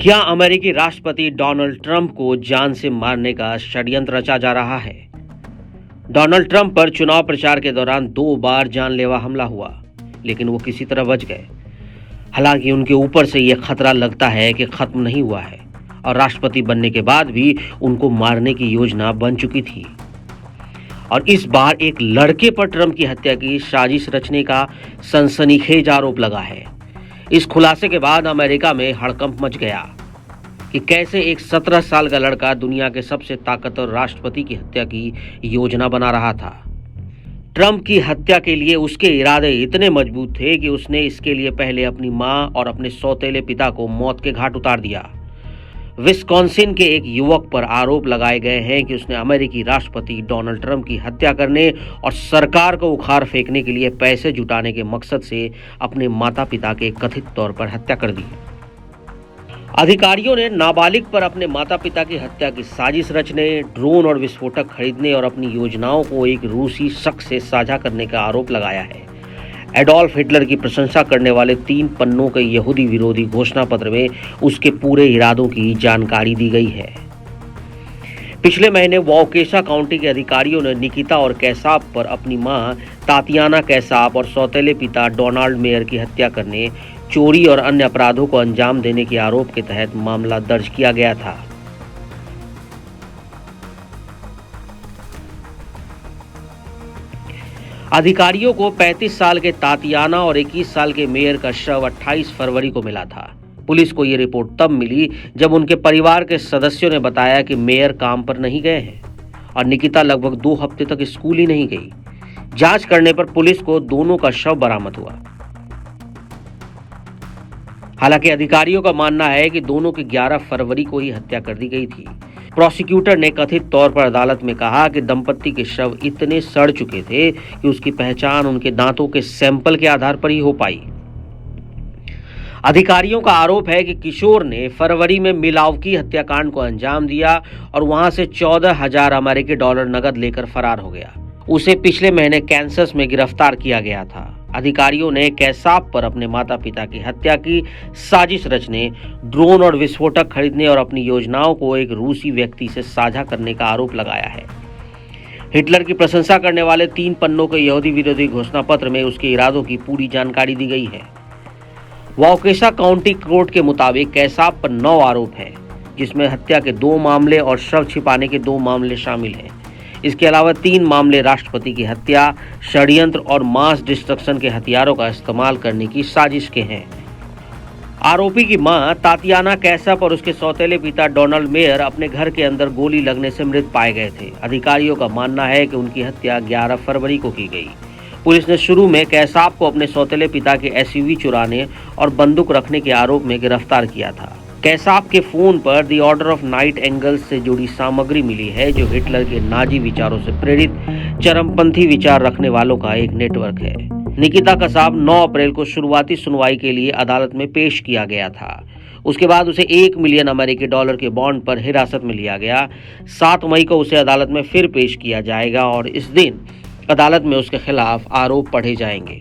क्या अमेरिकी राष्ट्रपति डोनाल्ड ट्रंप को जान से मारने का षड्यंत्र रचा जा रहा है? डोनाल्ड ट्रंप पर चुनाव प्रचार के दौरान 2 बार जानलेवा हमला हुआ, लेकिन वो किसी तरह बच गए। हालांकि उनके ऊपर से यह खतरा लगता है कि खत्म नहीं हुआ है और राष्ट्रपति बनने के बाद भी उनको मारने की योजना बन चुकी थी। और इस बार एक लड़के पर ट्रंप की हत्या की साजिश रचने का सनसनीखेज आरोप लगा है। इस खुलासे के बाद अमेरिका में हड़कंप मच गया कि कैसे एक 17 साल का लड़का दुनिया के सबसे ताकतवर राष्ट्रपति की हत्या की योजना बना रहा था। ट्रंप की हत्या के लिए उसके इरादे इतने मजबूत थे कि उसने इसके लिए पहले अपनी मां और अपने सौतेले पिता को मौत के घाट उतार दिया। विस्कॉन्सिन के एक युवक पर आरोप लगाए गए हैं कि उसने अमेरिकी राष्ट्रपति डोनाल्ड ट्रंप की हत्या करने और सरकार को उखाड़ फेंकने के लिए पैसे जुटाने के मकसद से अपने माता पिता के कथित तौर पर हत्या कर दी। अधिकारियों ने नाबालिग पर अपने माता पिता की हत्या की साजिश रचने, ड्रोन और विस्फोटक खरीदने और अपनी योजनाओं को एक रूसी शख्स से साझा करने का आरोप लगाया है। एडोल्फ हिटलर की प्रशंसा करने वाले 3 पन्नों के यहूदी विरोधी घोषणा पत्र में उसके पूरे इरादों की जानकारी दी गई है। पिछले महीने वॉकेशा काउंटी के अधिकारियों ने निकिता और कैसाप पर अपनी मां तातियाना कैसाप और सौतेले पिता डोनाल्ड मेयर की हत्या करने, चोरी और अन्य अपराधों को अंजाम देने के आरोप के तहत मामला दर्ज किया गया था। अधिकारियों को 35 साल के तातियाना और 21 साल के मेयर का शव 28 फरवरी को मिला था। पुलिस को यह रिपोर्ट तब मिली जब उनके परिवार के सदस्यों ने बताया कि मेयर काम पर नहीं गए हैं और निकिता लगभग 2 हफ्ते तक स्कूल ही नहीं गई। जांच करने पर पुलिस को दोनों का शव बरामद हुआ। हालांकि अधिकारियों का मानना है कि दोनों की 11 फरवरी को ही हत्या कर दी गई थी। प्रोसिक्यूटर ने कथित तौर पर अदालत में कहा कि दंपत्ति के शव इतने सड़ चुके थे कि उसकी पहचान उनके दांतों के सैंपल के आधार पर ही हो पाई। अधिकारियों का आरोप है कि किशोर ने फरवरी में मिलावकी हत्याकांड को अंजाम दिया और वहां से 14,000 अमेरिकी डॉलर नकद लेकर फरार हो गया। उसे पिछले महीने कैंसस में गिरफ्तार किया गया था। अधिकारियों ने कैसाप पर अपने माता पिता की हत्या की साजिश रचने, ड्रोन और विस्फोटक खरीदने और अपनी योजनाओं को एक रूसी व्यक्ति से साझा करने का आरोप लगाया है। हिटलर की प्रशंसा करने वाले 3 पन्नों के यहूदी विरोधी घोषणा पत्र में उसके इरादों की पूरी जानकारी दी गई है। वॉकेशा काउंटी कोर्ट के मुताबिक कैसाप पर 9 आरोप हैं, जिसमें हत्या के 2 मामले और शव छिपाने के 2 मामले शामिल हैं। इसके अलावा 3 मामले राष्ट्रपति की हत्या, षड्यंत्र और मास डिस्ट्रक्शन के हथियारों का इस्तेमाल करने की साजिश के हैं। आरोपी की मां तातियाना कैसाप और उसके सौतेले पिता डोनाल्ड मेयर अपने घर के अंदर गोली लगने से मृत पाए गए थे। अधिकारियों का मानना है कि उनकी हत्या 11 फरवरी को की गई। पुलिस ने शुरू में कैसाप को अपने सौतेले पिता के एसयूवी चुराने और बंदूक रखने के आरोप में गिरफ्तार किया था। कैसाप के फोन पर the order of night angles से जुड़ी सामग्री मिली है, जो हिटलर के नाजी विचारों से प्रेरित चरमपंथी विचार रखने वालों का एक नेटवर्क है। निकिता कैसाप 9 अप्रैल को शुरुआती सुनवाई के लिए अदालत में पेश किया गया था। उसके बाद उसे 1 मिलियन अमेरिकी डॉलर के बॉन्ड पर हिरासत में लिया गया। 7 मई को उसे अदालत में फिर पेश किया जाएगा और इस दिन अदालत में उसके खिलाफ आरोप पढ़े जाएंगे।